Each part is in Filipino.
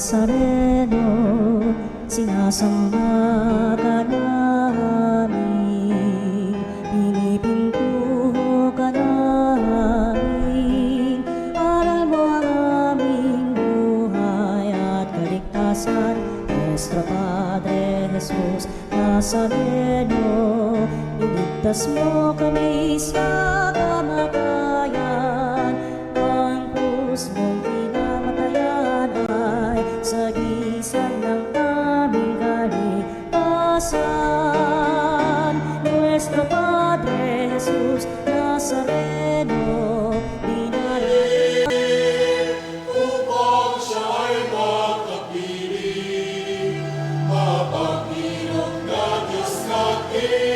Nazareno, sinasamba ka namin, pinipintuho ka namin. Aral mo ang aming buhay at kaligtasan, Nuestro Padre Jesus Nazareno, iligtas mo kami sa kamatayan. Ang krus mong pinamatayan ay sagisag ng aming kaligtasan. Nuestro Padre Jesus Nazareno, dinarating upang siya ay makapiling, mapagdirog na Diyos natin.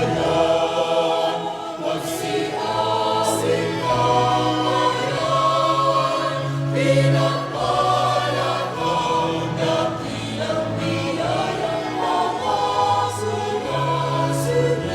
Ayan, magsiasig ka ngayon, pinagpalat ang dakilang biyayang mapasugasulay.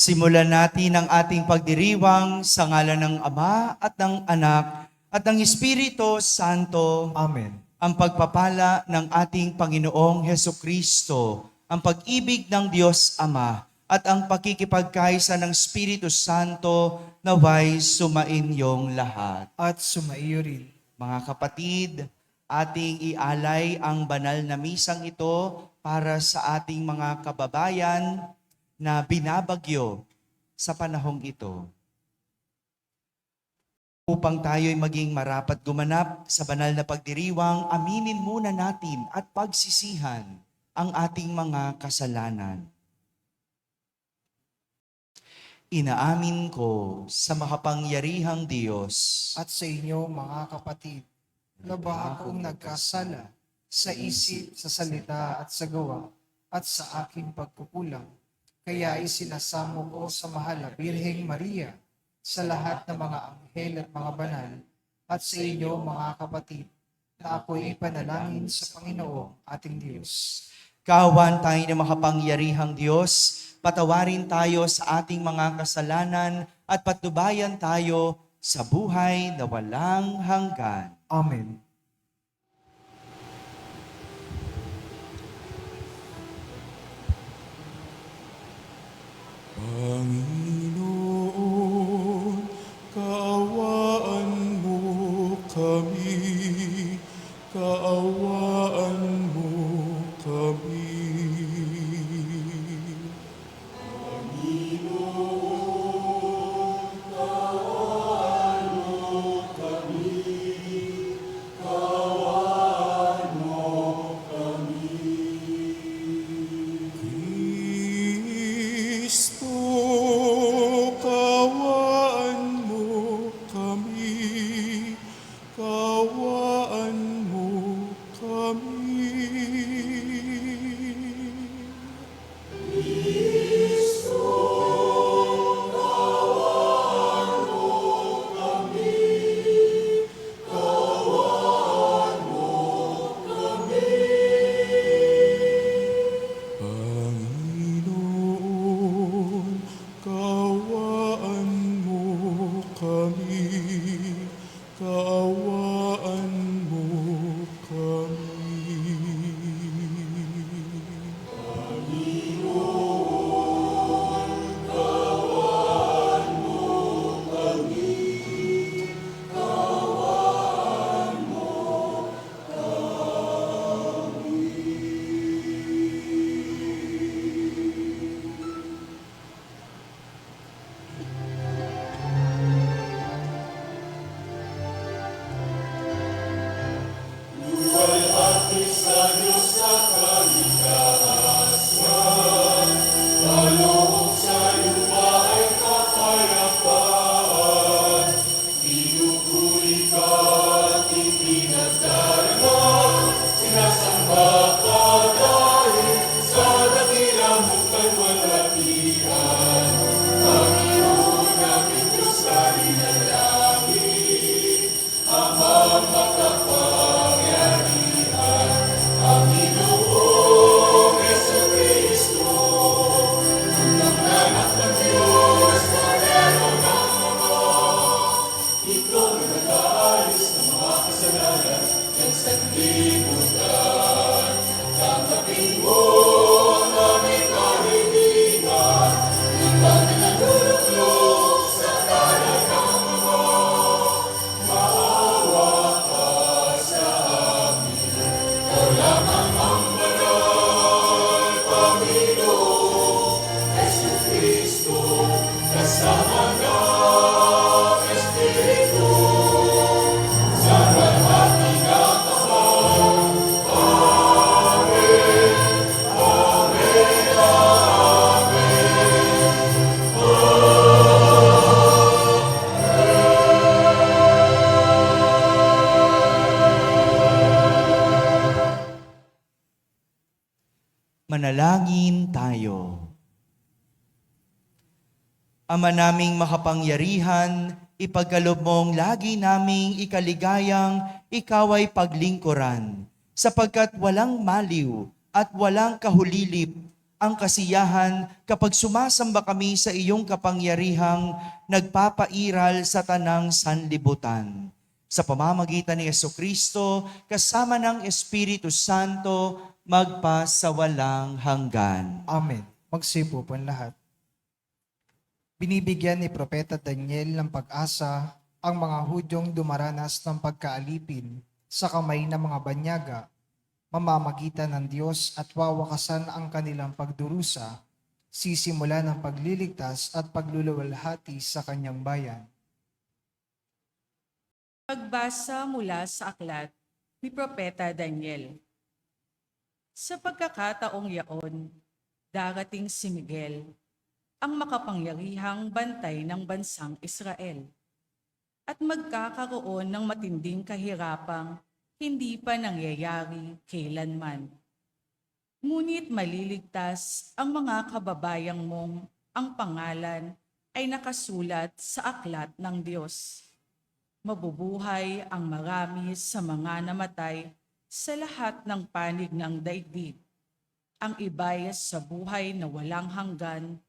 Simulan natin ang ating pagdiriwang sa ngalan ng Ama at ng Anak at ng Espiritu Santo. Amen. Ang pagpapala ng ating Panginoong Hesukristo, ang pag-ibig ng Diyos Ama at ang pakikipagkaisa ng Espiritu Santo naway sumainyong lahat. At sumaiyo rin. Mga kapatid, ating ialay ang banal na misang ito para sa ating mga kababayan na binabagyo sa panahong ito. Upang tayo'y maging marapat gumanap sa banal na pagdiriwang, aminin muna natin at pagsisihan ang ating mga kasalanan. Inaamin ko sa makapangyarihang Diyos At sa inyo mga kapatid, na ba akong nagkasala sa isip, sa salita at sa gawa, at sa aking pagkukulang. Kaya isinasamo ko sa mahal na Birheng Maria, sa lahat ng mga anghel at mga banal, at sa inyo mga kapatid, na ako'y ipanalangin sa Panginoong ating Diyos. Kawan tayo ng makapangyarihang Diyos, patawarin tayo sa ating mga kasalanan at patnubayan tayo sa buhay na walang hanggan. Amen. Panginoon, kaawaan mo kami, kaawaan mo kami. Panginoon, kaawaan mo kami, kaawaan mo kami. Kristo, kaawaan mo kami, kaawaan mo kami. Kristo, kaawaan mo kami, kaawaan mo kami. Panginoon, kaawaan mo kami, kaawaan mo kami. Manalangin tayo. Ama naming makapangyarihan, ipagkaloob mong lagi naming ikaligayang ikaw ay paglingkuran, sapagkat walang maliw at walang kahulilip ang kasiyahan kapag sumasamba kami sa iyong kapangyarihang nagpapairal sa tanang sanlibutan. Sa pamamagitan ni Jesucristo, kasama ng Espiritu Santo, magpasawalang hanggan. Amen. Magsipo po ang lahat. Binibigyan ni Propeta Daniel ng pag-asa ang mga Hudyong dumaranas ng pagkaalipin sa kamay ng mga banyaga, mamamagitan ng Diyos at wawakasan ang kanilang pagdurusa, sisimula ng pagliligtas at pagluluwalhati sa kanyang bayan. Pagbasa mula sa aklat ni Propeta Daniel. Sa pagkakataong yaon, darating si Miguel, ang makapangyarihang bantay ng bansang Israel, at magkakaroon ng matinding kahirapang hindi pa nangyayari kailanman. Ngunit maliligtas ang mga kababayang mong ang pangalan ay nakasulat sa aklat ng Diyos. Mabubuhay ang marami sa mga namatay sa lahat ng panig ng daigdig. Ang iba'y sa buhay na walang hanggan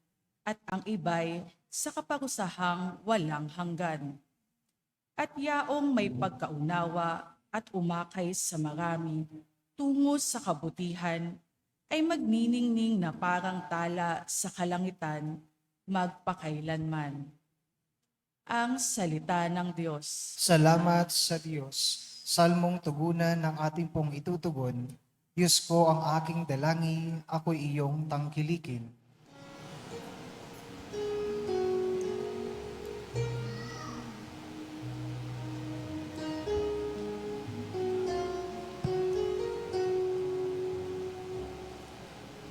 at ang iba'y sa kaparusahang walang hanggan. At yaong may pagkaunawa at umakay sa marami tungo sa kabutihan ay magniningning na parang tala sa kalangitan magpakailanman. Ang salita ng Diyos. Salamat sa Diyos. Salmong tugunan ng ating pong itutugon. Diyos ko ang aking dalangin, ako'y iyong tangkilikin.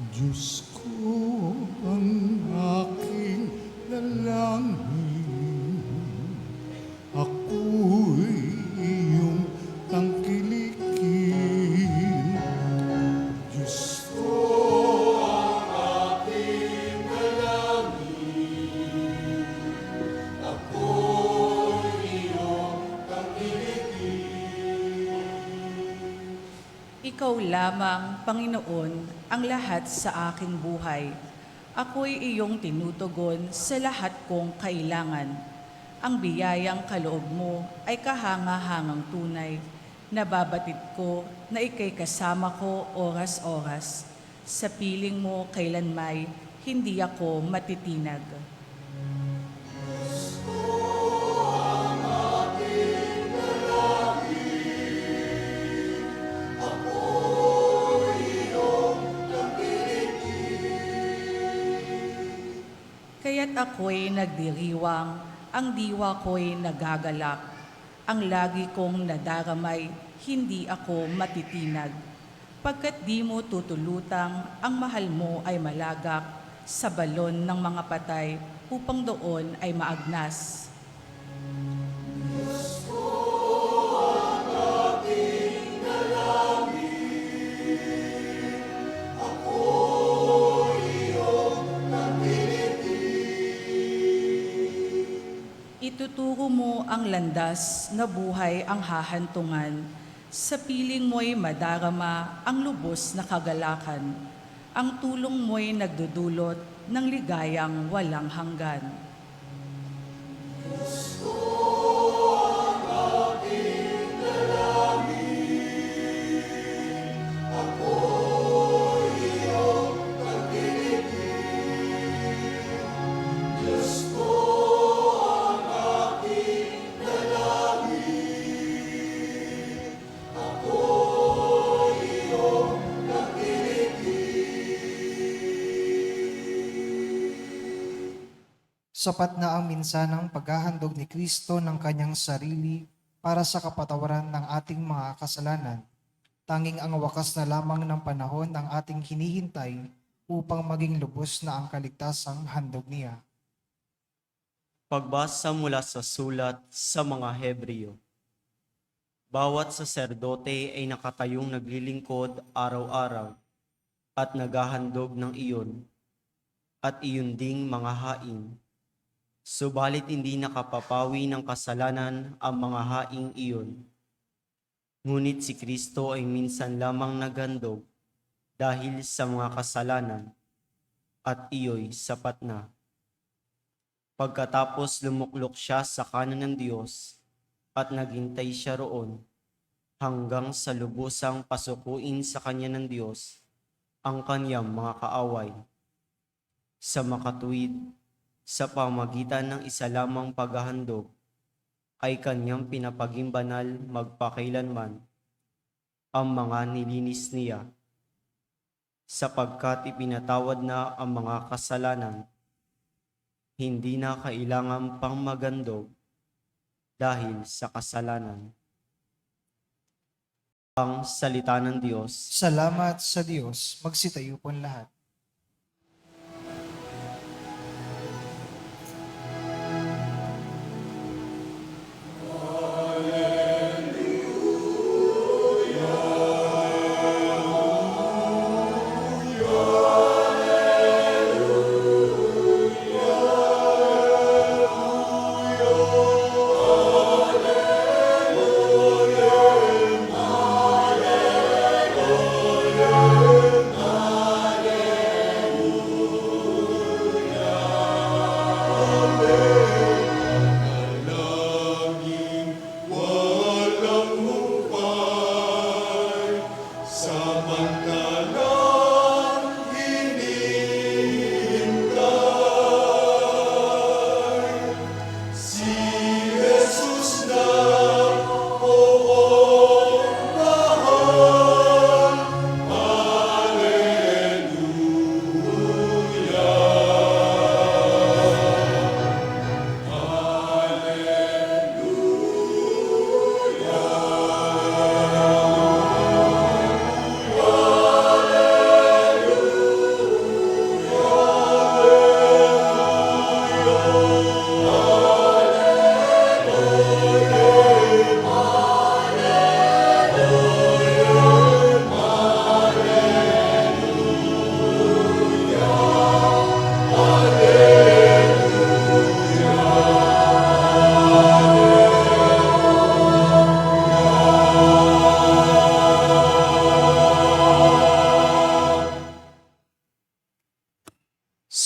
Diyos ko ang aking dalangin, ako'y iyong tangkilikin. Diyos ko ang aking dalangin, ako'y iyong tangkilikin. Ikaw lamang, Panginoon, ang lahat sa aking buhay. Ako'y iyong tinutugon sa lahat kong kailangan. Ang biyayang kaloob mo ay kahangahangang tunay. Nababatid ko na ika'y kasama ko oras-oras. Sa piling mo kailanmay, hindi ako matitinag. Kaya't ako'y nagdiriwang, ang diwa ko'y nagagalak. Ang lagi kong nadaramay, hindi ako matitinag. Pagkat di mo tutulutang, ang mahal mo ay malagak sa balon ng mga patay upang doon ay maagnas. Ituturo mo ang landas na buhay ang hahantungan. Sa piling mo'y madarama ang lubos na kagalakan. Ang tulong mo'y nagdudulot ng ligayang walang hanggan. Sapat na ang minsanang paghahandog ni Kristo ng kanyang sarili para sa kapatawaran ng ating mga kasalanan. Tanging ang wakas na lamang ng panahon ang ating hinihintay upang maging lubos na ang kaligtasang handog niya. Pagbasa mula sa sulat sa mga Hebreo. Bawat saserdote ay nakatayong naglilingkod araw-araw. at naghahandog ng iyon at iyon ding mga haing. Subalit hindi nakapapawi ng kasalanan ang mga haing iyon. Ngunit si Kristo ay minsan lamang naghandog dahil sa mga kasalanan at iyo'y sapat na. Pagkatapos lumuklok siya sa kanan ng Diyos at naghintay siya roon hanggang sa lubusang pasukuin sa kanya ng Diyos ang kaniyang mga kaaway. Sa makatuwid, sa pamagitan ng isa lamang paghahandog, ay kaniyang pinapaging banal magpakailanman ang mga nilinis niya, sapagkat ipinatawad na ang mga kasalanan, hindi na kailangan pang maghandog dahil sa kasalanan. Ang salita ng Diyos. Salamat sa Diyos. Magsitayo po ang lahat. Walang humpay, samantalang hinihintay. Si Jesus na, oo, mahal.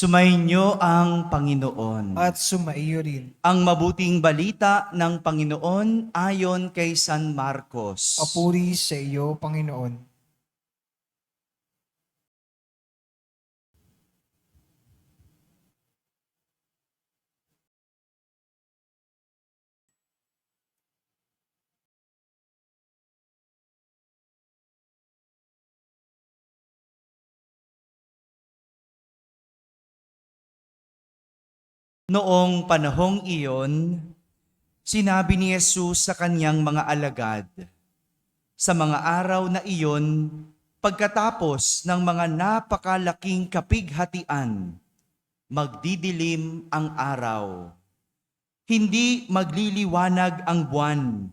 Sumainyo ang Panginoon. At sumaiyo rin. Ang mabuting balita ng Panginoon ayon kay San Marcos. Papuri sa iyo, Panginoon. Noong panahong iyon, sinabi ni Jesus sa kanyang mga alagad, sa mga araw na iyon, pagkatapos ng mga napakalaking kapighatian, magdidilim ang araw. Hindi magliliwanag ang buwan.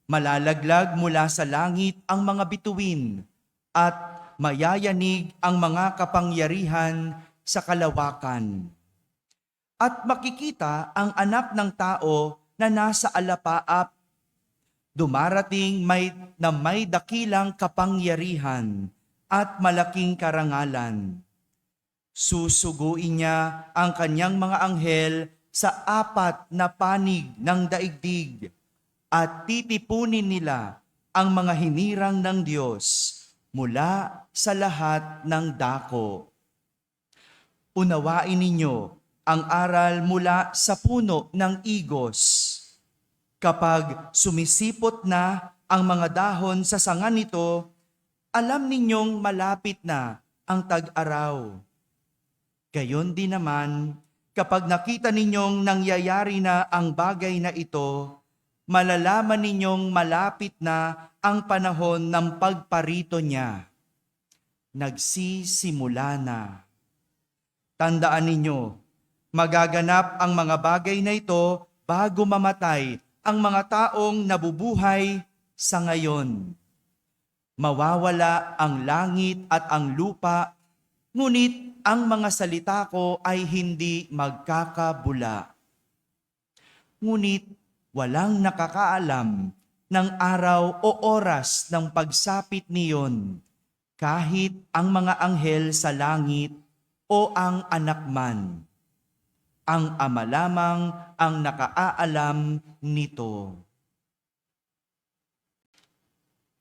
Malalaglag mula sa langit ang mga bituin at mayayanig ang mga kapangyarihan sa kalawakan. At makikita ang anak ng tao na nasa alapaap, dumarating may dakilang kapangyarihan at malaking karangalan. Susuguin niya ang kanyang mga anghel sa 4 na panig ng daigdig at titipunin nila ang mga hinirang ng Diyos mula sa lahat ng dako. Unawain ninyo ang aral mula sa puno ng igos. Kapag sumisipot na ang mga dahon sa sanga nito, alam ninyong malapit na ang tag-araw. Gayon din naman, kapag nakita ninyong nangyayari na ang bagay na ito, malalaman ninyong malapit na ang panahon ng pagparito niya. Nagsisimula na. Tandaan ninyo, magaganap ang mga bagay na ito bago mamatay ang mga taong nabubuhay sa ngayon. Mawawala ang langit at ang lupa, ngunit ang mga salita ko ay hindi magkakabula. Ngunit walang nakakaalam ng araw o oras ng pagsapit niyon, kahit ang mga anghel sa langit o ang anak man. Ang Ama lamang ang nakaalam nito.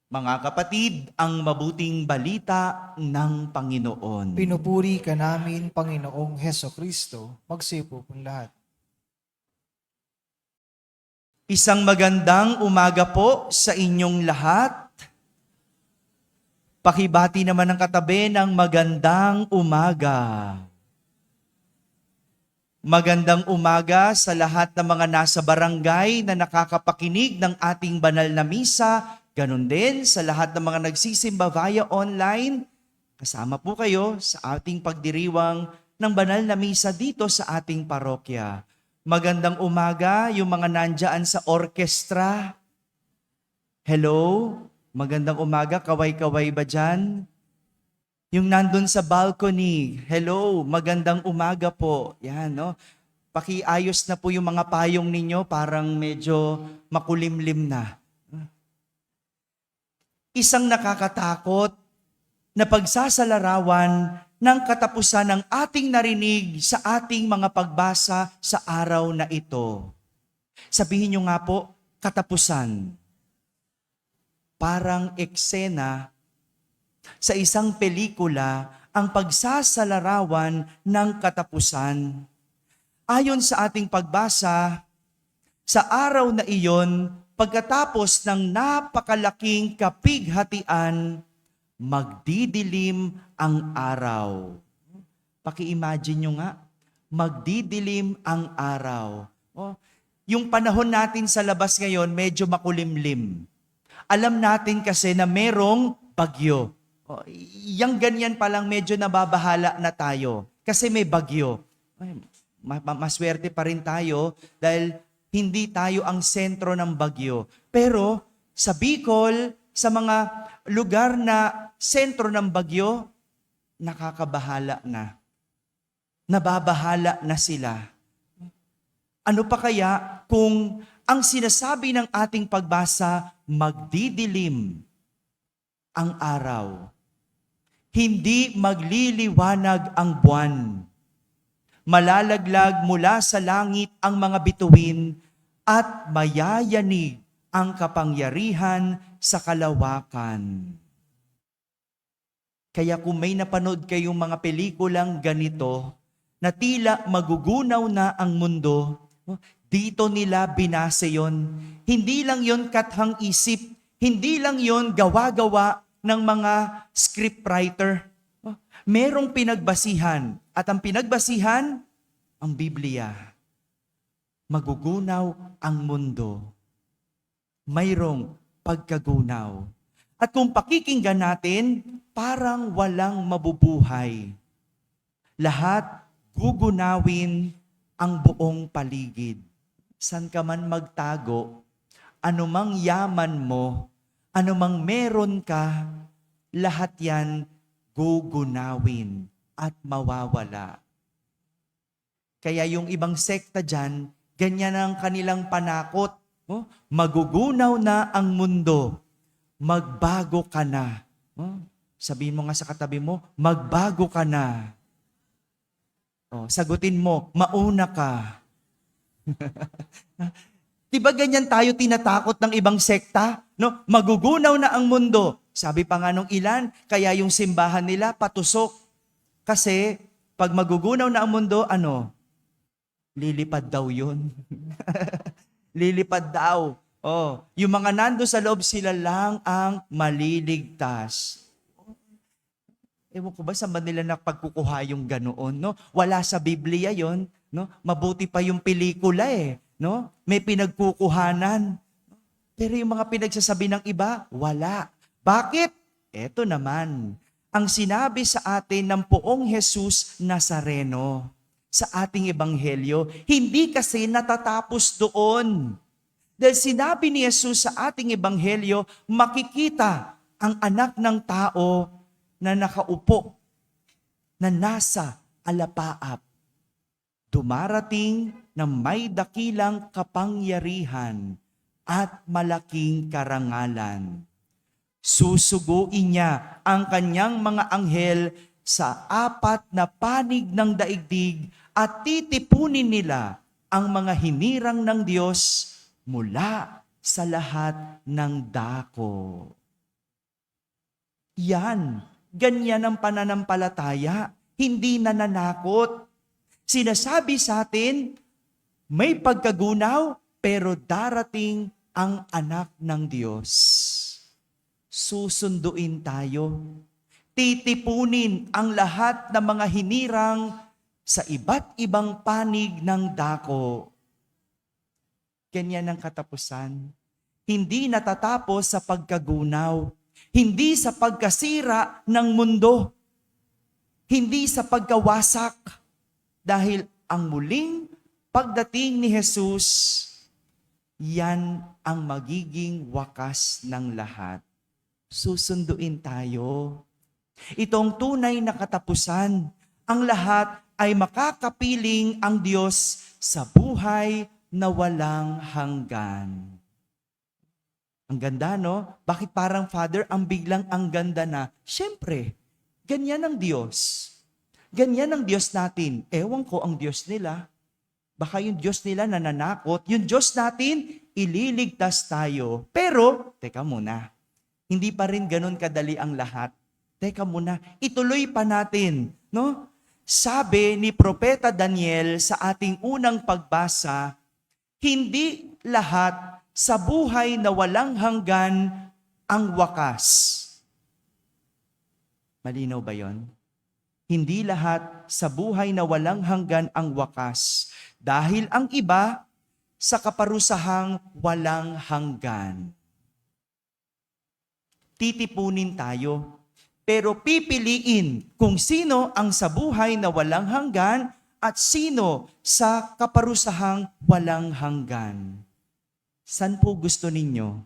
Mga kapatid, ang mabuting balita ng Panginoon. Pinupuri ka namin, Panginoong Hesukristo. Magsipo pong lahat. Isang magandang umaga po sa inyong lahat. Pakibati naman ang katabi ng magandang umaga. Magandang umaga sa lahat ng mga nasa barangay na nakakapakinig ng ating banal na misa. Ganon din sa lahat ng mga nagsisimba via online. Kasama po kayo sa ating pagdiriwang ng banal na misa dito sa ating parokya. Magandang umaga yung mga nandyan sa orkestra. Hello? Magandang umaga, kaway-kaway ba dyan? Yung nandun sa balcony, hello, magandang umaga po. Yan, no? Pakiayos na po yung mga payong ninyo, parang medyo makulimlim na. Isang nakakatakot na pagsasalarawan ng katapusan ng ating narinig sa ating mga pagbasa sa araw na ito. Sabihin nyo nga po, katapusan. Parang eksena sa isang pelikula ang pagsasalarawan ng katapusan. Ayon sa ating pagbasa, sa araw na iyon, pagkatapos ng napakalaking kapighatian, magdidilim ang araw. Paki-imagine nyo nga, magdidilim ang araw. Yung panahon natin sa labas ngayon, medyo makulimlim. Alam natin kasi na merong bagyo. Yang ganyan pa lang medyo nababahala na tayo kasi may bagyo. Maswerte pa rin tayo dahil hindi tayo ang sentro ng bagyo. Pero sa Bicol, sa mga lugar na sentro ng bagyo, nakakabahala na. Nababahala na sila. Ano pa kaya kung ang sinasabi ng ating pagbasa, magdidilim ang araw. Hindi magliliwanag ang buwan. Malalaglag mula sa langit ang mga bituin at mayayanig ang kapangyarihan sa kalawakan. Kaya kung may napanood kayong mga pelikulang ganito, na tila magugunaw na ang mundo, dito nila binase yon. Hindi lang yon kathang isip, hindi lang yon gawa-gawa ng mga scriptwriter. Merong pinagbasihan, at ang pinagbasihan, ang Biblia. Magugunaw ang mundo. Mayroong pagkagunaw. At kung pakikinggan natin, parang walang mabubuhay. Lahat gugunawin ang buong paligid. San ka man magtago, anumang yaman mo, anumang meron ka, lahat yan gugunawin at mawawala. Kaya yung ibang sekta dyan, ganyan ang kanilang panakot. Magugunaw na ang mundo. Magbago ka na. Sabihin mo nga sa katabi mo, magbago ka na. Sagutin mo, mauna ka. Diba ganyan tayo tinatakot ng ibang sekta? No? Magugunaw na ang mundo. Sabi pa nga nung ilan, kaya yung simbahan nila patusok. Kasi pag magugunaw na ang mundo, lilipad daw yun. Lilipad daw. Yung mga nando sa loob, sila lang ang maliligtas. Ewan ko ba sa Manila na pagkukuha yung ganoon, no? Wala sa Biblia yon, no? Mabuti pa yung pelikula no? May pinagkukuhanan. Pero yung mga pinagsasabi ng iba, wala. Bakit? Eto naman, ang sinabi sa atin ng Poong Jesus Nazareno sa ating ebanghelyo, hindi kasi natatapos doon. Dahil sinabi ni Jesus sa ating ebanghelyo, makikita ang anak ng tao na nakaupo, na nasa alapaap. Dumarating na may dakilang kapangyarihan at malaking karangalan. Susuguin niya ang kanyang mga anghel sa 4 na panig ng daigdig at titipunin nila ang mga hinirang ng Diyos mula sa lahat ng dako. Yan, ganyan ang pananampalataya, hindi nananakot. Sinasabi sa atin, may pagkagunaw, pero darating ang anak ng Diyos. Susunduin tayo. Titipunin ang lahat ng mga hinirang sa iba't ibang panig ng dako. Ganyan ang katapusan. Hindi natatapos sa pagkagunaw. Hindi sa pagkasira ng mundo. Hindi sa pagkawasak. Dahil ang muling pagdating ni Jesus, yan ang magiging wakas ng lahat. Susunduin tayo. Itong tunay na katapusan, ang lahat ay makakapiling ang Diyos sa buhay na walang hanggan. Ang ganda, no? Bakit parang, Father, ang biglang ang ganda na? Siyempre, ganyan ang Diyos. Ganyan ang Diyos natin. Ewan ko ang Diyos nila. Baka yung Diyos nila nananakot. Yung Diyos natin, ililigtas tayo. Pero, teka muna, hindi pa rin ganun kadali ang lahat. Teka muna, ituloy pa natin, no? Sabi ni Propeta Daniel sa ating unang pagbasa, hindi lahat sa buhay na walang hanggan ang wakas. Malinaw ba yon? Hindi lahat sa buhay na walang hanggan ang wakas. Dahil ang iba sa kaparusahang walang hanggan. Titipunin tayo. Pero pipiliin kung sino ang sa buhay na walang hanggan at sino sa kaparusahang walang hanggan. San po gusto ninyo?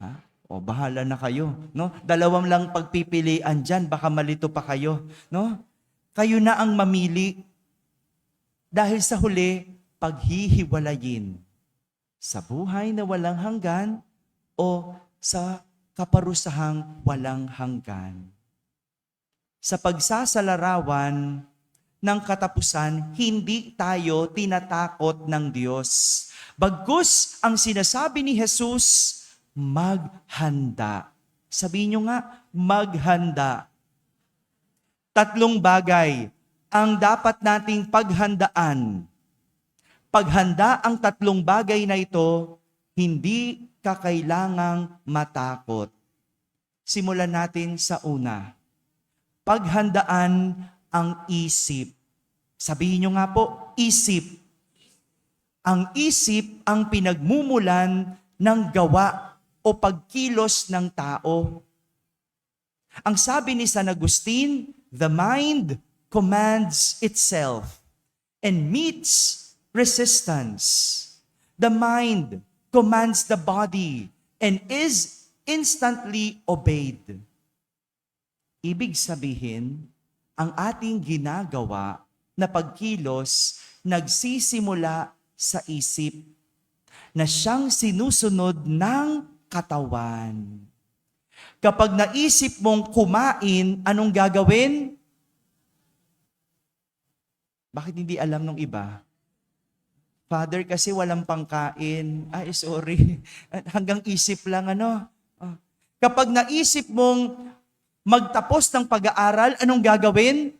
Ha? O bahala na kayo, no? 2 lang pagpipilian diyan, baka malito pa kayo, no? Kayo na ang mamili. Dahil sa huli, paghihiwalayin sa buhay na walang hanggan o sa kaparusahang walang hanggan. Sa pagsasalarawan ng katapusan, hindi tayo tinatakot ng Diyos. Bagkus ang sinasabi ni Jesus, maghanda. Sabihin nyo nga, maghanda. 3 bagay ang dapat nating paghandaan. Paghanda ang 3 bagay na ito, hindi kakailangang matakot. Simulan natin sa una. Paghandaan ang isip. Sabihin nyo nga po, isip. Ang isip ang pinagmumulan ng gawa o pagkilos ng tao. Ang sabi ni San Agustin, the mind commands itself and meets resistance. The mind commands the body and is instantly obeyed. Ibig sabihin, ang ating ginagawa na pagkilos nagsisimula sa isip na siyang sinusunod ng katawan. Kapag naisip mong kumain, anong gagawin? Bakit hindi alam ng iba? Father, kasi walang pangkain. Ay, sorry. Hanggang isip lang, ano? Kapag naisip mong magtapos ng pag-aaral, anong gagawin?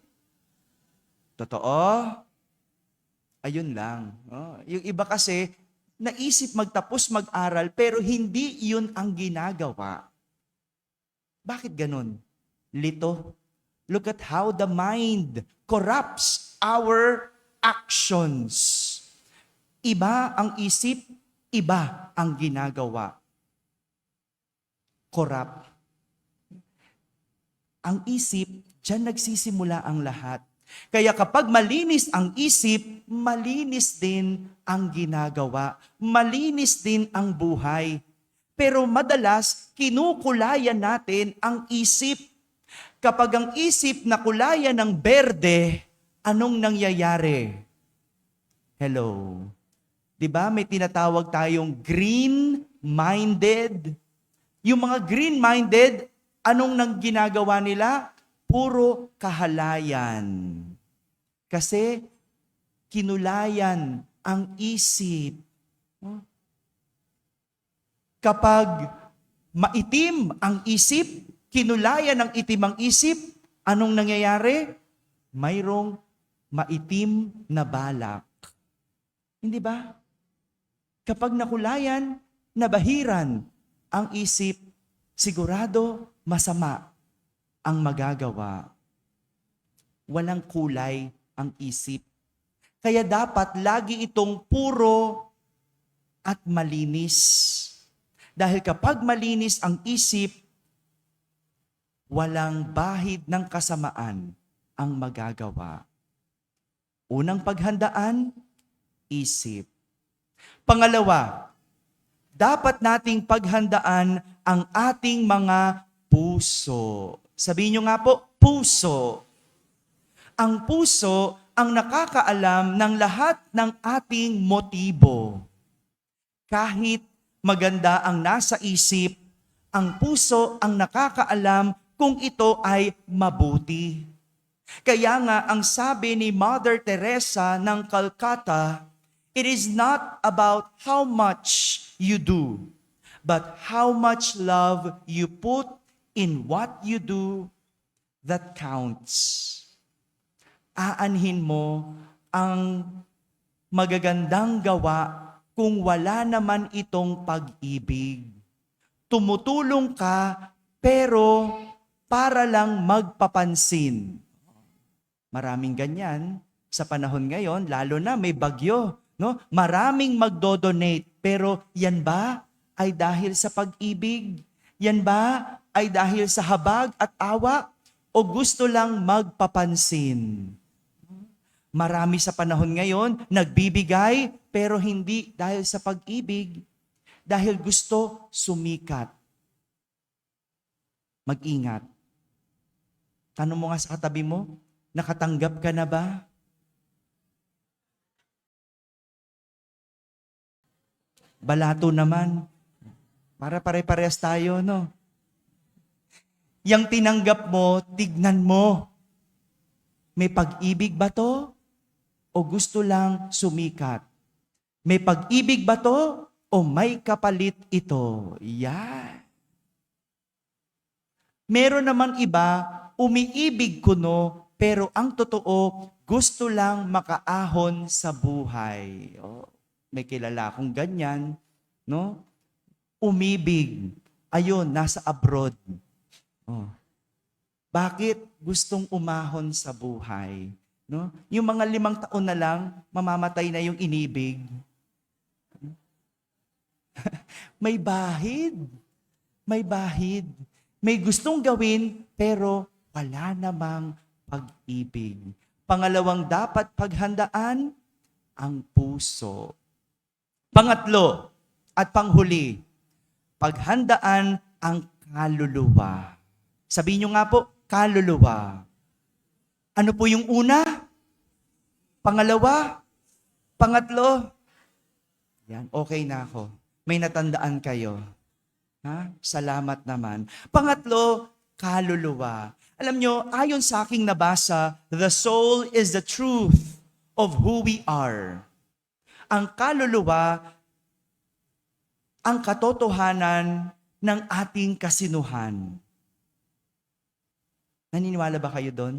Totoo? Ayun lang. Yung iba kasi, naisip magtapos mag-aral, pero hindi yun ang ginagawa. Bakit ganun? Lito. Look at how the mind corrupts our actions. Iba ang isip, iba ang ginagawa. Corrupt. Ang isip, diyan nagsisimula ang lahat. Kaya kapag malinis ang isip, malinis din ang ginagawa. Malinis din ang buhay. Pero madalas, kinukulayan natin ang isip. Kapag ang isip na kulayan ng berde, anong nangyayari? Hello. 'Di ba? May tinatawag tayong green-minded. Yung mga green-minded, anong nang ginagawa nila? Puro kahalayan. Kasi kinulayan ang isip. Kapag maitim ang isip, kinulayan ng itim ang isip, anong nangyayari? Mayroong maitim na balak. Hindi ba? Kapag nakulayan, nabahiran ang isip, sigurado masama ang magagawa. Walang kulay ang isip. Kaya dapat lagi itong puro at malinis. Dahil kapag malinis ang isip, walang bahid ng kasamaan ang magagawa. Unang paghandaan, isip. Pangalawa, dapat nating paghandaan ang ating mga puso. Sabihin nyo nga po, puso. Ang puso ang nakakaalam ng lahat ng ating motibo. Kahit maganda ang nasa isip, ang puso ang nakakaalam kung ito ay mabuti. Kaya nga ang sabi ni Mother Teresa ng Calcutta, it is not about how much you do, but how much love you put in what you do that counts. Aanhin mo ang magagandang gawa kung wala naman itong pag-ibig. Tumutulong ka, pero para lang magpapansin. Maraming ganyan sa panahon ngayon, lalo na may bagyo. No? Maraming magdodonate, pero yan ba ay dahil sa pag-ibig? Yan ba ay dahil sa habag at awa? O gusto lang magpapansin? Marami sa panahon ngayon, nagbibigay, pero hindi dahil sa pag-ibig, dahil gusto sumikat. Mag-ingat. Tanong mo nga sa katabi mo, nakatanggap ka na ba? Balato naman. Para pare-parehas tayo, no? Yang tinanggap mo, tignan mo. May pag-ibig ba to? O gusto lang sumikat? May pag-ibig ba to? O may kapalit ito? Yan. Meron naman iba, umiibig kuno, pero ang totoo, gusto lang makaahon sa buhay. Oh, may kilala akong ganyan, no? Umibig. Ayun, nasa abroad. Oh. Bakit gustong umahon sa buhay? No? Yung mga 5 taon na lang, mamamatay na yung inibig. May bahid. May bahid. May gustong gawin, pero wala namang pag-ibig. Pangalawang dapat paghandaan, ang puso. Pangatlo at panghuli, paghandaan ang kaluluwa. Sabihin nyo nga po, kaluluwa. Ano po yung una? Pangalawa? Pangatlo? Yan, okay na ako. May natandaan kayo. Ha? Salamat naman. Pangatlo, kaluluwa. Alam nyo, ayon sa aking nabasa, the soul is the truth of who we are. Ang kaluluwa, ang katotohanan ng ating kasinuhan. Naniniwala ba kayo doon?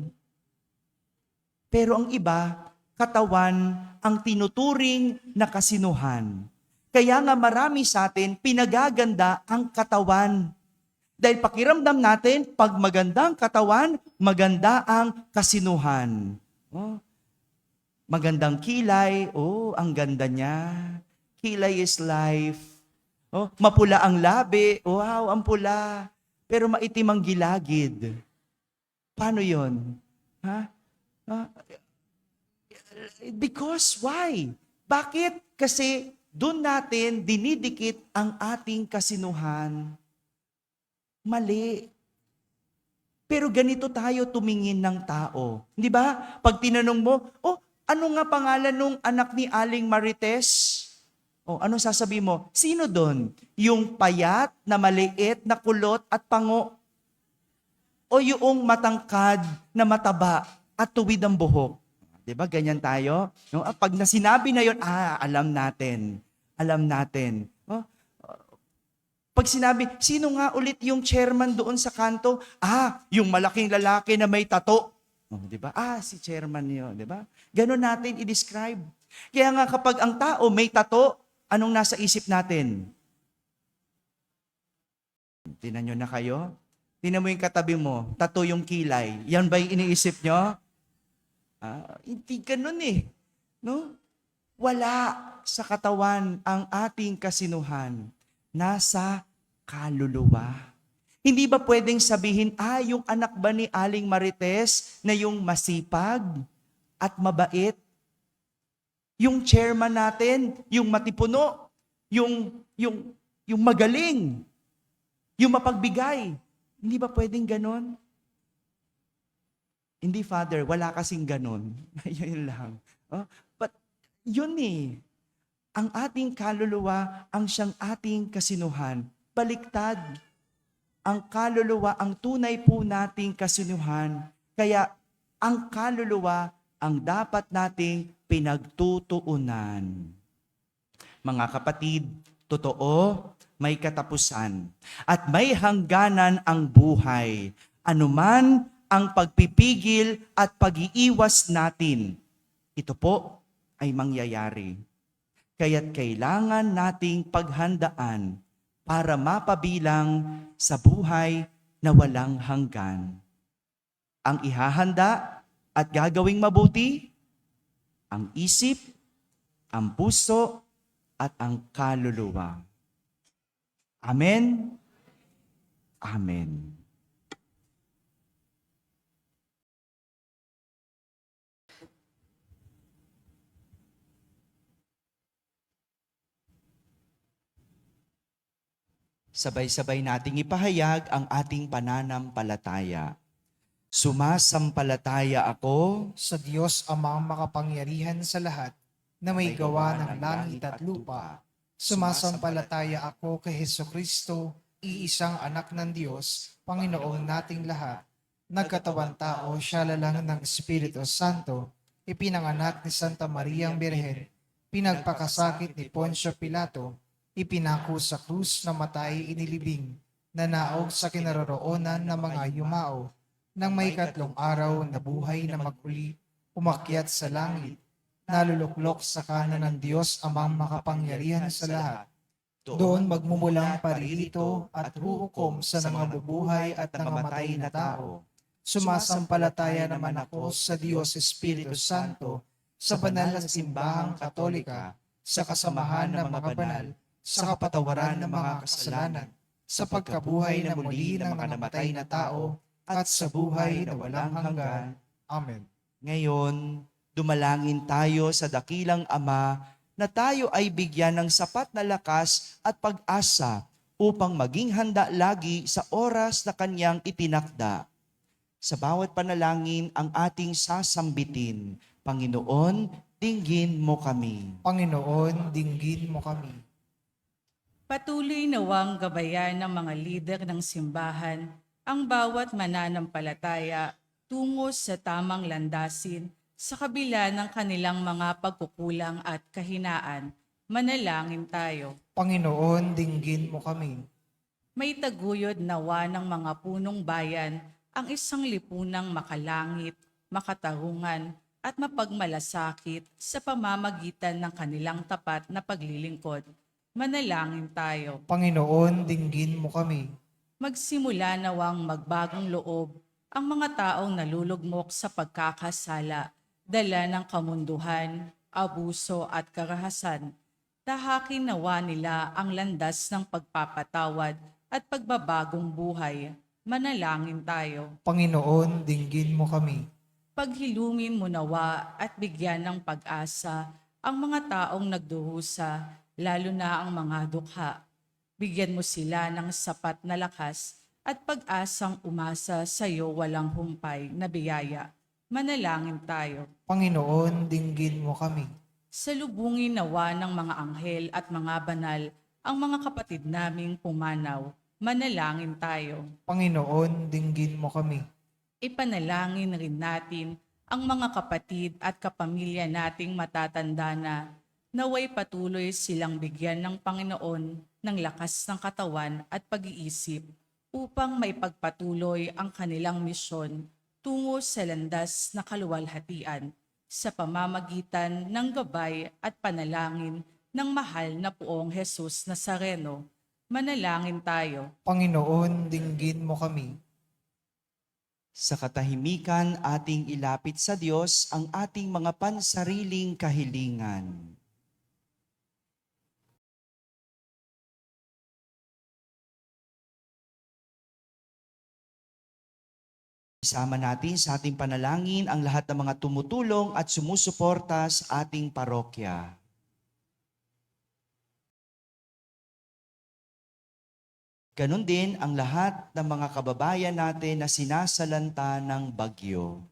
Pero ang iba, katawan ang tinuturing na kasinuhan. Kaya nga marami sa atin, pinagaganda ang katawan. Dahil pakiramdam natin, pag maganda ang katawan, maganda ang kasinuhan. Oh, magandang kilay, oh, ang ganda niya. Kilay is life. Oh, mapula ang labi, wow, ang pula. Pero maitim ang gilagid. Paano yon? Ha? Because why? Bakit? Kasi doon natin dinidikit ang ating kasinuhan. Mali. Pero ganito tayo tumingin ng tao. Di ba? Pag tinanong mo, ano nga pangalan nung anak ni Aling Marites? Ano sasabi mo? Sino doon? Yung payat na maliit na kulot at pango? O yung matangkad na mataba at tuwid ang buhok? Di ba? Ganyan tayo. No? Pag nasinabi na yun, alam natin. Alam natin. Pag sinabi, sino nga ulit yung chairman doon sa kanto? Yung malaking lalaki na may tato. Di ba? Si chairman yun. Di ba? Ganon natin i-describe. Kaya nga kapag ang tao may tato, anong nasa isip natin? Tinan nyo na kayo? Tinan mo yung katabi mo, tato yung kilay. Yan ba yung iniisip nyo? Hindi ganun eh. No? Wala sa katawan ang ating kasinuhan. Nasa kaluluwa. Hindi ba pwedeng sabihin, yung anak ba ni Aling Marites na yung masipag at mabait? Yung chairman natin, yung matipuno, yung magaling, yung mapagbigay. Hindi ba pwedeng ganon? Hindi, Father, wala kasing ganon. Yun lang. But yun eh. Ang ating kaluluwa, ang siyang ating kasinuhan. Baliktad. Ang kaluluwa, ang tunay po nating kasinuhan. Kaya ang kaluluwa ang dapat nating pinagtutuunan. Mga kapatid, totoo, may katapusan. At may hangganan ang buhay. Anuman ang pagpipigil at pag-iiwas natin, ito po ay mangyayari. Kaya't kailangan nating paghandaan para mapabilang sa buhay na walang hanggan. Ang ihahanda at gagawing mabuti, ang isip, ang puso, at ang kaluluwa. Amen? Amen. Sabay-sabay nating ipahayag ang ating pananampalataya. Sumasampalataya ako Sa Diyos Amang makapangyarihan sa lahat, na may gawa ng langit at lupa. Sumasampalataya ako kay Hesukristo, iisang anak ng Diyos, Panginoong nating lahat. Nagkatawan tao, siya lalang ng Espiritu Santo, ipinanganak ni Santa Mariang Birhen, pinagpakasakit ni Poncio Pilato, ipinako sa krus na matay inilibing, nanaog sa kinaroroonan ng mga yumao, nang may 3 araw na buhay na maguli, umakyat sa langit, naluluklok sa kanan ng Diyos Amang makapangyarihan sa lahat. Doon magmumulang paririto at huhukom sa nangabubuhay at nangamatay na tao. Sumasampalataya naman ako sa Diyos Espiritu Santo, sa banal na simbahang Katolika, sa kasamahan ng mga banal, sa kapatawaran ng mga kasalanan, sa pagkabuhay na muli ng mga namatay na tao, at sa buhay na walang hanggan. Amen. ngayon, dumalangin tayo sa dakilang Ama na tayo ay bigyan ng sapat na lakas at pag-asa upang maging handa lagi sa oras na Kanyang itinakda. Sa bawat panalangin ang ating sasambitin, Panginoon, dinggin mo kami. Panginoon, dinggin mo kami. Patuloy nawang gabayan ng mga lider ng simbahan ang bawat mananampalataya tungo sa tamang landasin sa kabila ng kanilang mga pagkukulang at kahinaan. Manalangin tayo. Panginoon, dinggin mo kami. May taguyod nawa ng mga punong bayan ang isang lipunang makalangit, makatarungan at mapagmalasakit sa pamamagitan ng kanilang tapat na paglilingkod. Manalangin tayo. Panginoon, dinggin mo kami. Magsimula nawang magbagong loob ang mga taong nalulugmok sa pagkakasala, dala ng kamunduhan, abuso at karahasan. Tahakin nawa nila ang landas ng pagpapatawad at pagbabagong buhay. Manalangin tayo. Panginoon, dinggin mo kami. Paghilungin mo nawa at bigyan ng pag-asa ang mga taong nagdurusa lalo na ang mga dukha. Bigyan mo sila ng sapat na lakas at pag-asang umasa sa iyo walang humpay na biyaya. Manalangin tayo. Panginoon, dinggin mo kami. Salubungin nawa ng mga anghel at mga banal ang mga kapatid naming pumanaw. Manalangin tayo. Panginoon, dinggin mo kami. Ipanalangin rin natin ang mga kapatid at kapamilya nating matatanda na naway patuloy silang bigyan ng Panginoon ng lakas ng katawan at pag-iisip upang maipagpatuloy ang kanilang misyon tungo sa landas na kaluwalhatian sa pamamagitan ng gabay at panalangin ng mahal na Poong Jesus Nazareno. Manalangin tayo. Panginoon, dinggin mo kami. Sa katahimikan, ating ilapit sa Diyos ang ating mga pansariling kahilingan. Isama natin sa ating panalangin ang lahat ng mga tumutulong at sumusuporta sa ating parokya. Ganon din ang lahat ng mga kababayan natin na sinasalanta ng bagyo.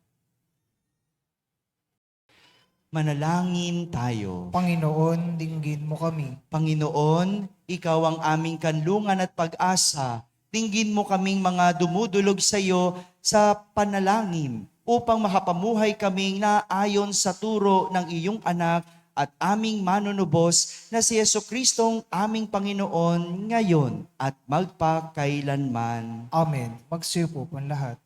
Manalangin tayo. Panginoon, dinggin mo kami. Panginoon, Ikaw ang aming kanlungan at pag-asa. Dinggin mo kaming mga dumudulog sa iyo sa panalangin upang makapamuhay kaming naayon sa turo ng iyong anak at aming manunubos na si Jesucristong aming Panginoon ngayon at magpakailanman. Amen. Magsiupo po ang lahat.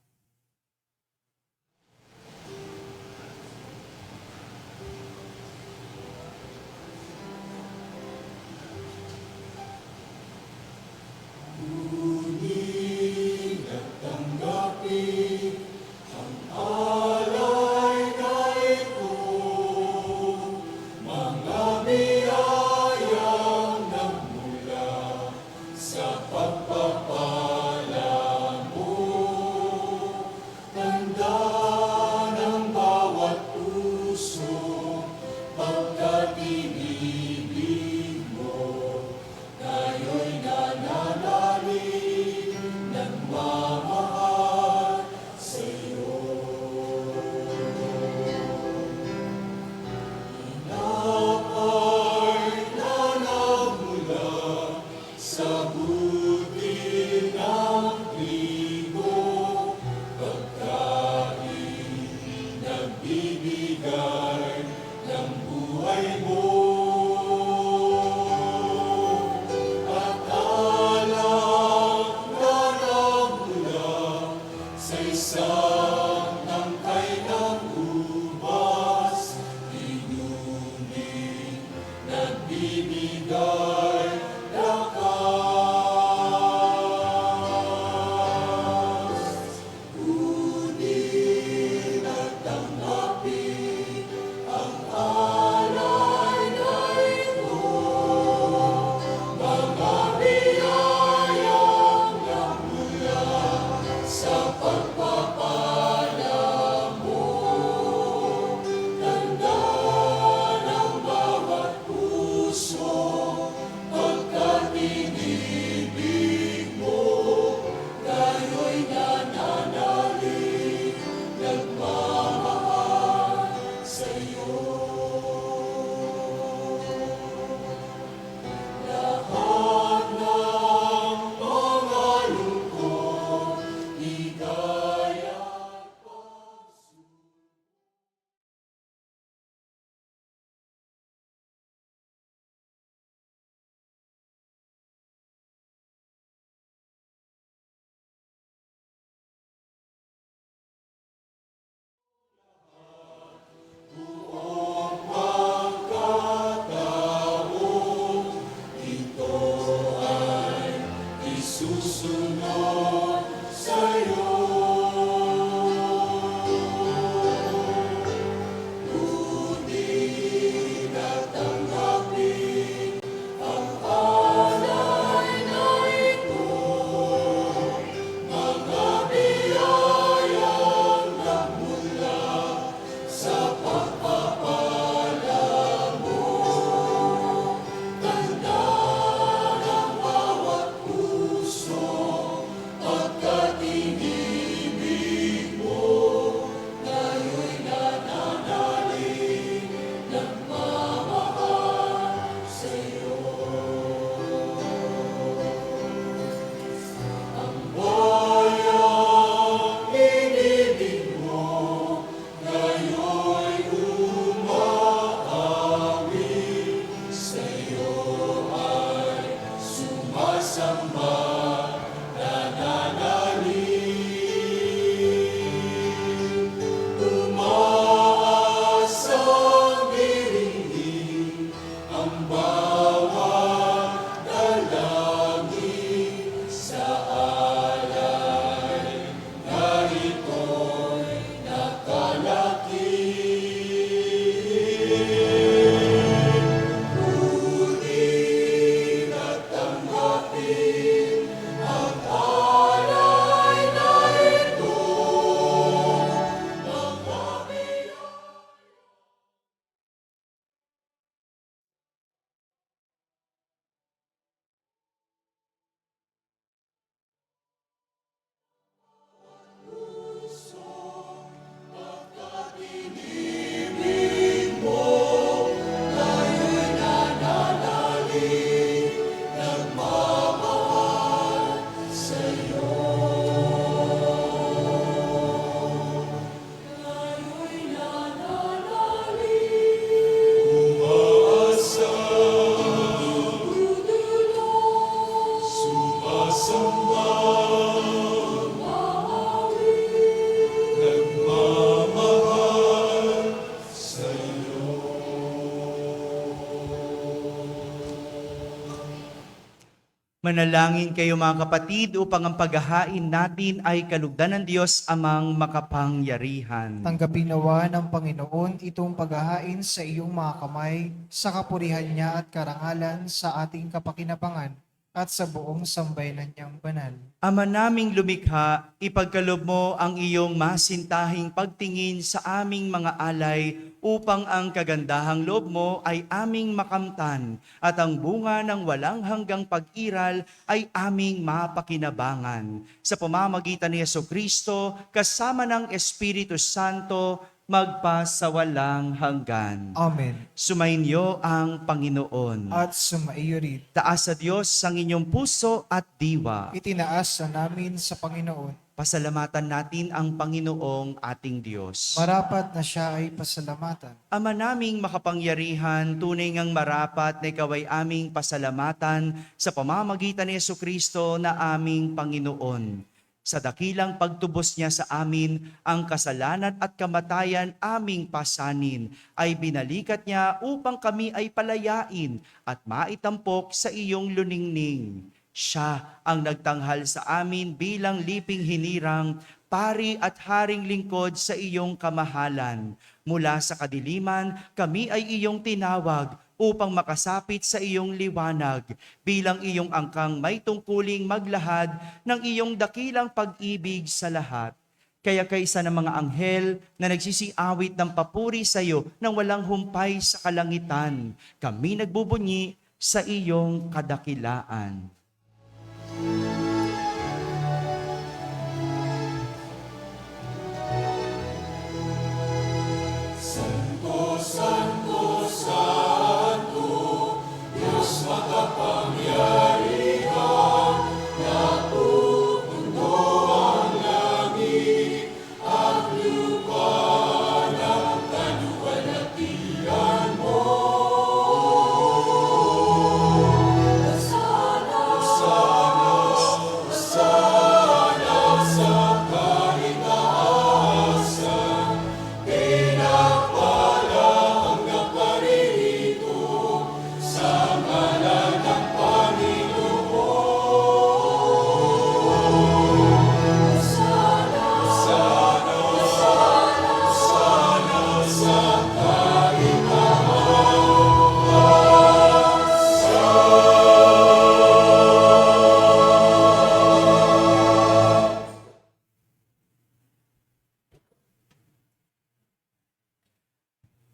Manalangin kayo mga kapatid upang ang paghahain natin ay kalugdan ng Diyos amang makapangyarihan. Tanggapin nawa ng Panginoon itong paghahain sa iyong mga kamay, sa kapurihan niya at karangalan sa ating kapakinabangan at sa buong sambayanan niyang banal. Ama naming lumikha, ipagkaloob mo ang iyong masintahing pagtingin sa aming mga alay upang ang kagandahang loob mo ay aming makamtan at ang bunga ng walang hanggang pag-iral ay aming mapakinabangan. Sa pamamagitan ni Jesucristo, kasama ng Espiritu Santo, magpasawalang hanggan. Amen. Sumainyo ang Panginoon. At sumaiyo rin. Taas sa Diyos ang inyong puso at diwa. Itinaas na namin sa Panginoon. Pasalamatan natin ang Panginoong ating Diyos. Marapat na siya ay pasalamatan. Ama naming makapangyarihan, tunay ngang marapat na ikaw ay aming pasalamatan sa pamamagitan ni Jesucristo na aming Panginoon. Sa dakilang pagtubos niya sa amin, ang kasalanan at kamatayan aming pasanin ay binalikat niya upang kami ay palayain at maitampok sa iyong luningning. Siya ang nagtanghal sa amin bilang liping hinirang, pari at haring lingkod sa iyong kamahalan. Mula sa kadiliman, kami ay iyong tinawag upang makasapit sa iyong liwanag bilang iyong angkang may tungkuling maglahad ng iyong dakilang pag-ibig sa lahat. Kaya kaisa ng mga anghel na nagsisiawit ng papuri sa iyo nang walang humpay sa kalangitan, kami nagbubunyi sa iyong kadakilaan.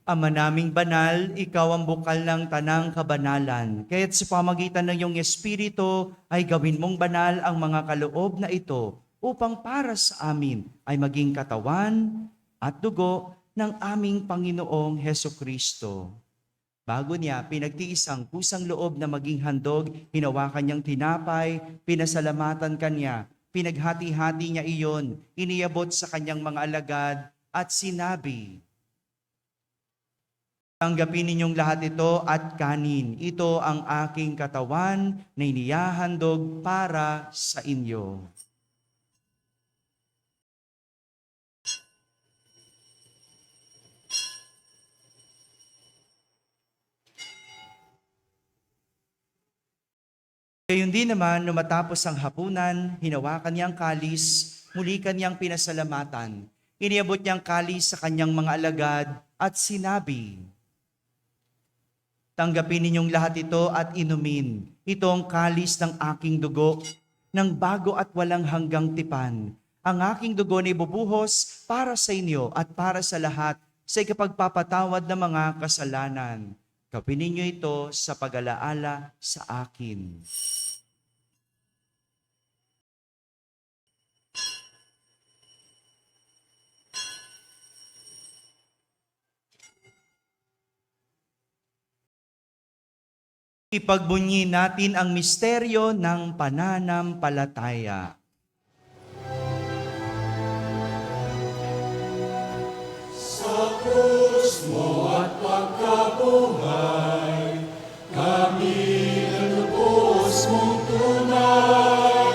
Ama naming banal, ikaw ang bukal ng tanang kabanalan. Kaya't sa pamagitan ng iyong Espiritu ay gawin mong banal ang mga kaloob na ito upang para sa amin ay maging katawan at dugo ng aming Panginoong Hesukristo. Bago niya, pinagtiis ang kusang loob na maging handog, hinawakan niyang tinapay, pinasalamatan kanya, pinaghati-hati niya iyon, iniabot sa kanyang mga alagad at sinabi, "Tanggapin ninyong lahat ito at kanin. Ito ang aking katawan na inihahandog para sa inyo." Gayon din naman, nung matapos ang hapunan, hinawakan niya ang kalis, muli kanyang pinasalamatan. Iniabot niya ang kalis sa kanyang mga alagad at sinabi, "Tanggapin ninyong lahat ito at inumin. Ito ang kalis ng aking dugo, ng bago at walang hanggang tipan. Ang aking dugo na ibubuhos para sa inyo at para sa lahat sa ikapagpapatawad ng mga kasalanan. Gawin ninyo ito sa pag-alaala sa akin." Ipagbunyi natin ang misteryo ng pananampalataya. Sa krus mo at pagkabuhay, kami nalubos mong tunay.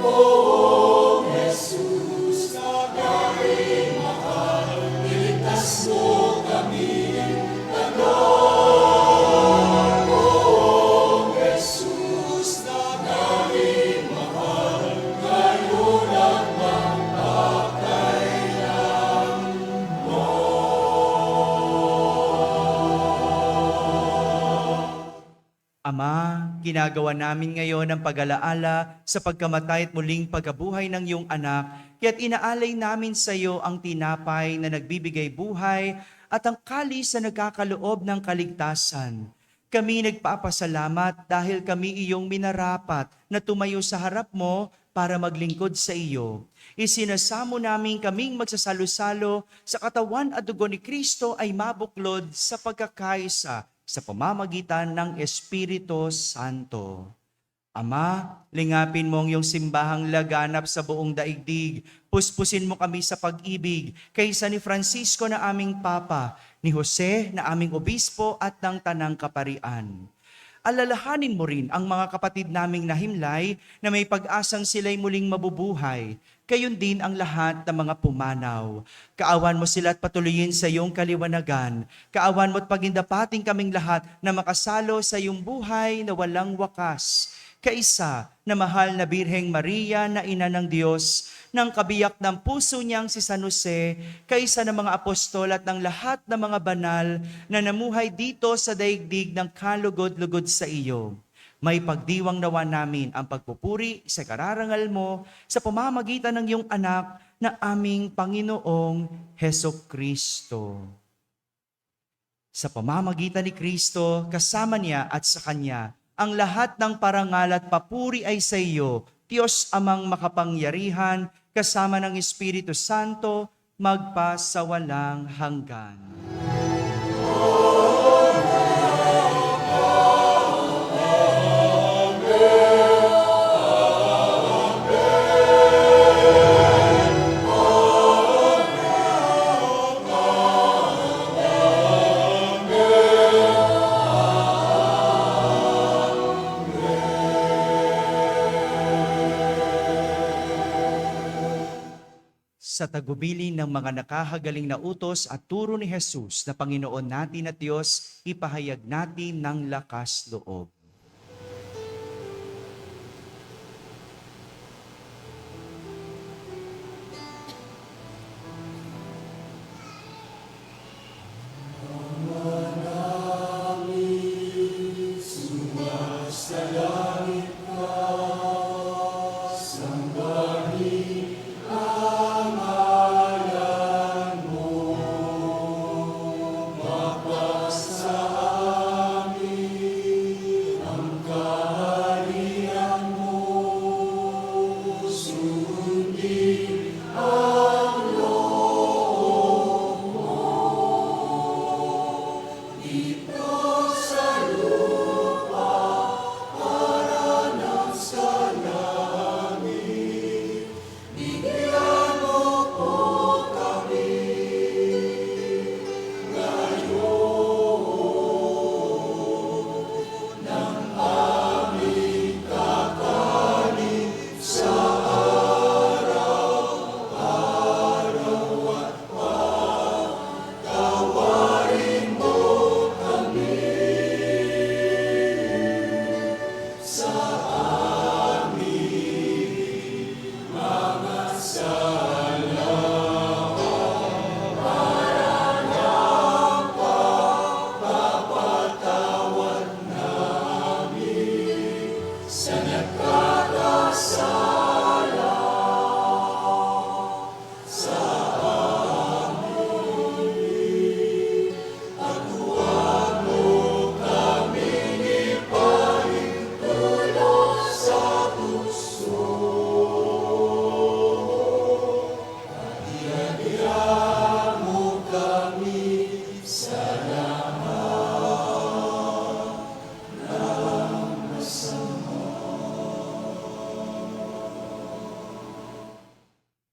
O Jesus, na galing mahal, iligtas mo kami tagal. O Jesus, na Ama, ginagawa namin ngayon ang pag-alaala sa pagkamatay at muling pagkabuhay ng iyong anak, kaya't inaalay namin sa iyo ang tinapay na nagbibigay buhay at ang kalis na nagkakaloob ng kaligtasan. Kami nagpapasalamat dahil kami iyong minarapat na tumayo sa harap mo para maglingkod sa iyo. Isinasamo namin kaming magsasalo-salo sa katawan at dugo ni Kristo ay mabuklod sa pagkakaisa sa pamamagitan ng Espiritu Santo. Ama, lingapin mo ang iyong simbahang laganap sa buong daigdig. Puspusin mo kami sa pag-ibig kaysa ni Francisco na aming Papa, ni Jose na aming Obispo at ng Tanang Kaparian. Alalahanin mo rin ang mga kapatid naming nahimlay na may pag-asang sila'y muling mabubuhay. Gayon din ang lahat ng mga pumanaw. Kaawan mo sila at patuloyin sa iyong kaliwanagan. Kaawan mo at pagindapating kaming lahat na makasalo sa iyong buhay na walang wakas. Kaisa na mahal na Birheng Maria na ina ng Diyos, ng kabiyak ng puso niyang si San Jose, kaisa ng mga apostol at ng lahat ng mga banal na namuhay dito sa daigdig ng kalugod-lugod sa iyo. May pagdiwang nawa namin ang pagpupuri sa kararangal mo sa pamamagitan ng iyong anak na aming Panginoong Hesukristo. Sa pamamagitan ni Kristo, kasama niya at sa Kanya, ang lahat ng parangal at papuri ay sa iyo, Diyos amang makapangyarihan, kasama ng Espiritu Santo, magpasawalang hanggan. Sa tagubilin ng mga nakahagaling na utos at turo ni Jesus na Panginoon natin at Diyos, ipahayag natin ng lakas loob.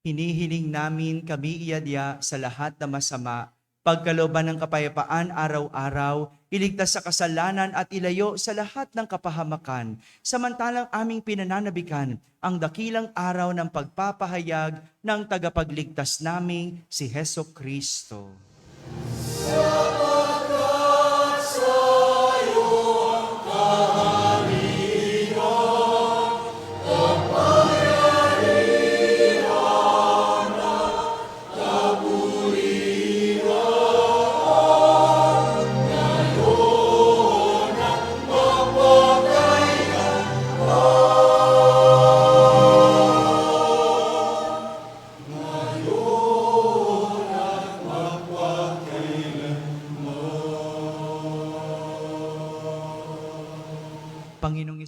Hinihiling namin kami iadya sa lahat na masama, pagkalooban ng kapayapaan araw-araw, iligtas sa kasalanan at ilayo sa lahat ng kapahamakan, samantalang aming pinananabikan ang dakilang araw ng pagpapahayag ng tagapagligtas naming si Hesukristo. Lord.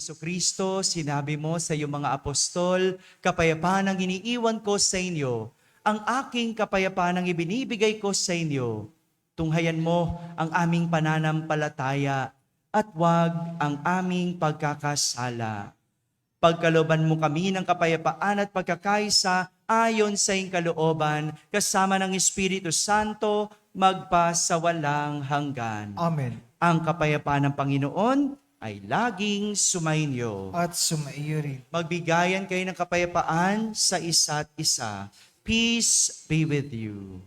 Heso Kristo, sinabi mo sa iyong mga apostol, kapayapaan ang iniiwan ko sa inyo, ang aking kapayapaan ang ibinibigay ko sa inyo. Tunghayan mo ang aming pananampalataya at wag ang aming pagkakasala. Pagkalooban mo kami ng kapayapaan at pagkakaisa ayon sa iyong kalooban, kasama ng Espiritu Santo, magpasawalang hanggan. Amen. Ang kapayapaan ng Panginoon ay laging sumainyo. At sumaiyo rin. Magbigayan kayo ng kapayapaan sa isa't isa. Peace be with you.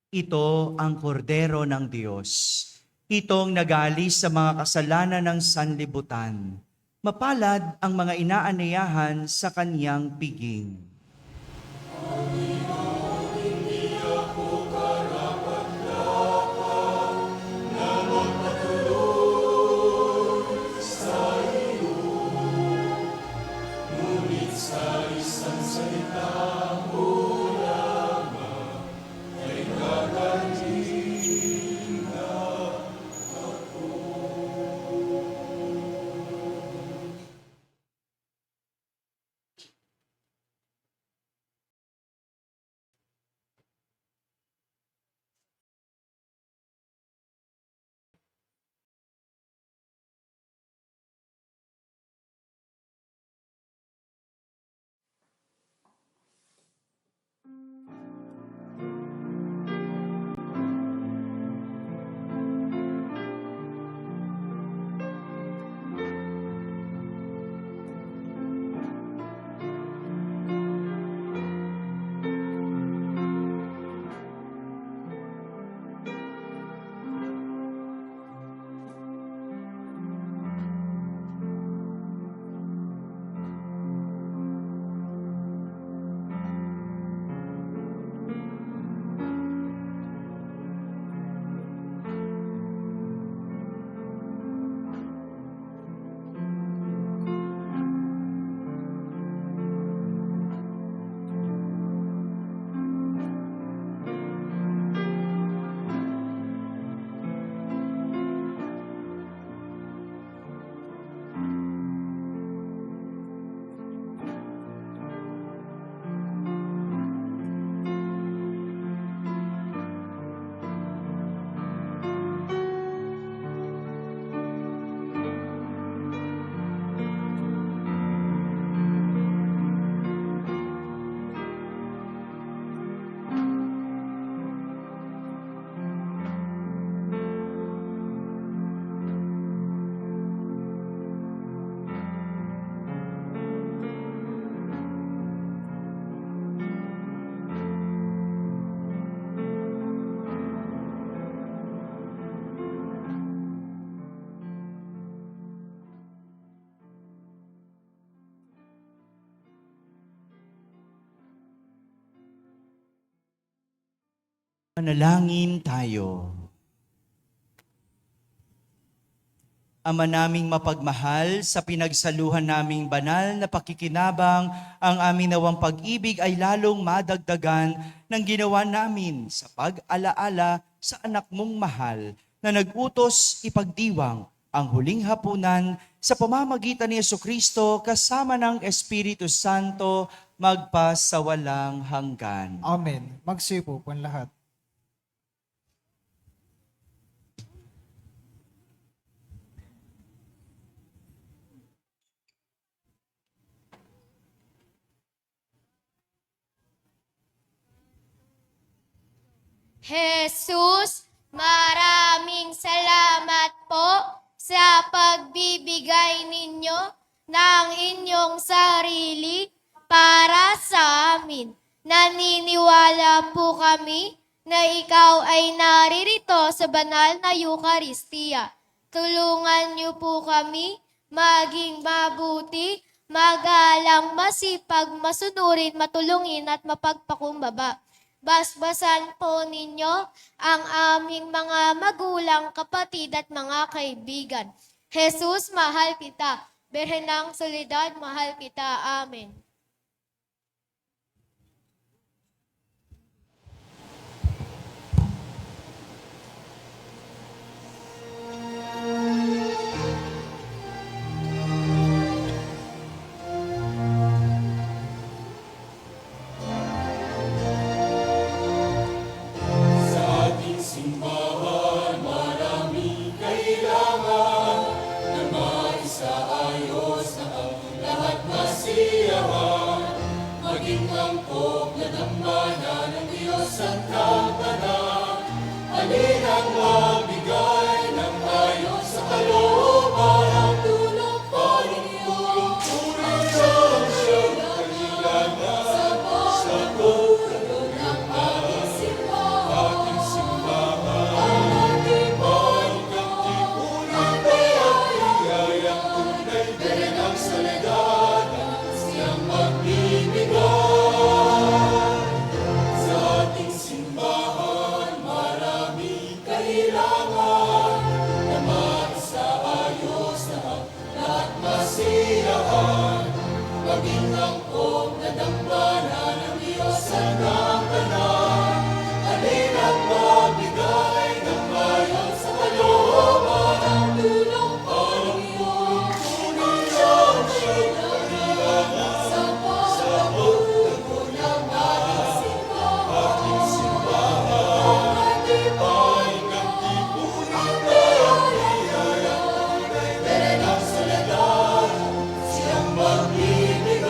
Ito ang kordero ng Diyos. Itong nagalis sa mga kasalanan ng sanlibutan. Mapalad ang mga inaaniyahan sa kaniyang piging. Manalangin tayo. Ama naming mapagmahal, sa pinagsaluhan naming banal na pakikinabang, ang aming nawang pag-ibig ay lalong madagdagan ng ginawa namin sa pag-alaala sa anak mong mahal na nag-utos ipagdiwang ang huling hapunan sa pamamagitan ni Jesucristo kasama ng Espiritu Santo magpasawalang hanggan. Amen. Magsipo po ang lahat. Jesus, maraming salamat po sa pagbibigay ninyo ng inyong sarili para sa amin. Naniniwala po kami na ikaw ay naririto sa banal na Eucharistia. Tulungan niyo po kami maging mabuti, magalang, masipag, masunurin, matulungin at mapagpakumbaba. Basbasan po ninyo ang aming mga magulang, kapatid at mga kaibigan. Jesus, mahal kita. Birhen ng Soledad, mahal kita. Amen. Sa ating simbahan, marami kailangan na maisaayos na ang lahat masiyahan. Maging angkop na dambana ng Diyos ang kapatanan. Halinang magbigay ng ayon sa kalooban ang tulong Panginoon. Tuloy siyang siyang kailangan sa pagkaroon ng ating simbahan. Pagkat tipunin at biyayang tunay din ang salidad siyang magbibigay. Sa ating simbahan, marami kailangan na maisaayos na ang lahat masiyahan. Maging angkop na dambana ng Diyos ang kapatanan. Halina't magbigay ng ayon sa kalooban ang tulong Panginoon. Tunay ang siyang kailangan sa pagkaroon ng ating simbahan. Pagkat tipunin at biyayang tunay ng salidad siyang magbibigay.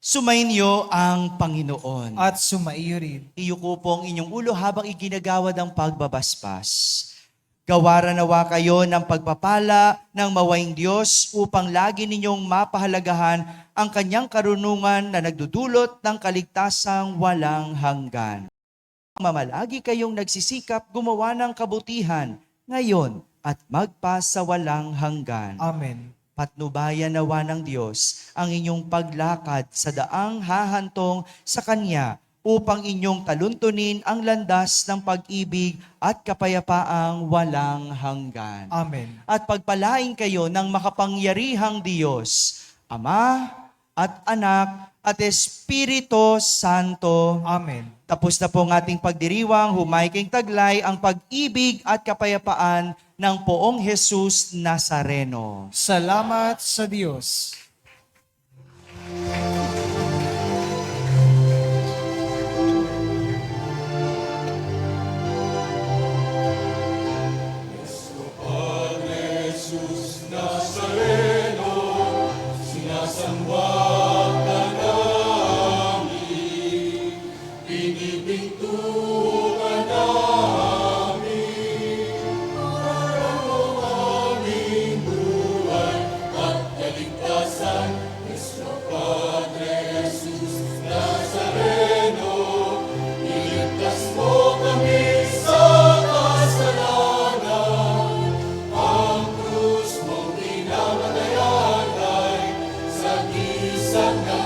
Sumainyo ang Panginoon. At sumaiyo rin. Iyuko po ang inyong ulo habang iginagawad ang pagbabasbas. Gawaran nawa kayo ng pagpapala ng mawaing Diyos upang lagi ninyong mapahalagahan ang kanyang karunungan na nagdudulot ng kaligtasang walang hanggan. Mamalagi kayong nagsisikap gumawa ng kabutihan ngayon at magpasawalang hanggan. Amen. Patnubayan nawa ng Diyos ang inyong paglakad sa daang hahantong sa Kanya upang inyong taluntunin ang landas ng pag-ibig at kapayapaang walang hanggan. Amen. At pagpalain kayo ng makapangyarihang Diyos, Ama at Anak, at Espiritu Santo. Amen. Tapos na po ang ating pagdiriwang, humay kayong taglay ang pag-ibig at kapayapaan ng poong Jesus Nazareno. Salamat sa Diyos. Sa isang